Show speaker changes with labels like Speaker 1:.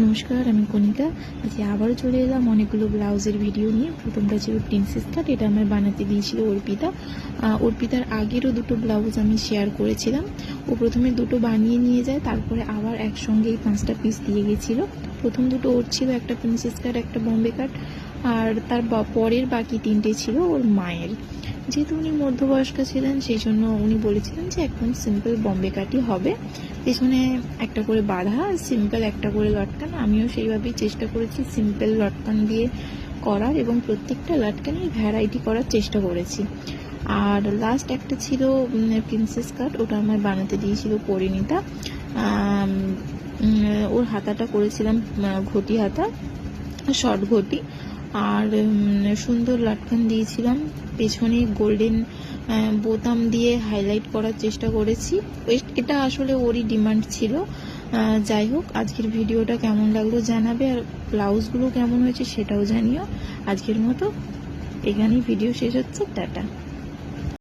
Speaker 1: নমস্কার, আমি কণিকা। আজকে আবারও চলে এলাম অনেকগুলো ব্লাউজের ভিডিও নিয়ে। প্রথমটা ছিল প্রিন্সেস কাট, এটা আমার বানাতে দিয়েছিল অর্পিতা। অর্পিতার আগেরও দুটো ব্লাউজ আমি শেয়ার করেছিলাম। ও প্রথমে দুটো বানিয়ে নিয়ে যায়, তারপরে আবার একসঙ্গেই 5টা পিস দিয়ে গেছিলো। প্রথম দুটো ওর ছিল, একটা প্রিন্সেস কাট, একটা বম্বে কাট, আর তার পরের বাকি 3টে ছিল ওর মায়ের। যেহেতু উনি মধ্যবয়স্ক ছিলেন, সেই জন্য উনি বলেছিলেন যে একদম সিম্পল বম্বে কাটই হবে, পেছনে একটা করে বাঁধা, সিম্পল একটা করে লটকান। আমিও সেইভাবেই চেষ্টা করেছি সিম্পল লটকান দিয়ে করার, এবং প্রত্যেকটা লটকানই ভ্যারাইটি করার চেষ্টা করেছি। আর লাস্ট একটা ছিল প্রিন্সেস কাট, ওটা আমার বানাতে দিয়েছিল পরিণীতা। ওর হাতাটা করেছিলাম ঘটি হাতা, শর্ট ঘটি, আর সুন্দর লটকান দিয়েছিলাম। পেছনে গোল্ডেন বোতাম দিয়ে হাইলাইট করার চেষ্টা করেছি। এটা আসলে ওরই ডিমান্ড ছিল। যাই হোক, আজকের ভিডিওটা কেমন লাগলো জানাবে, আর ব্লাউজগুলো কেমন হয়েছে সেটাও জানিও। আজকের মতো এখানেই ভিডিও শেষ হচ্ছে। টাটা।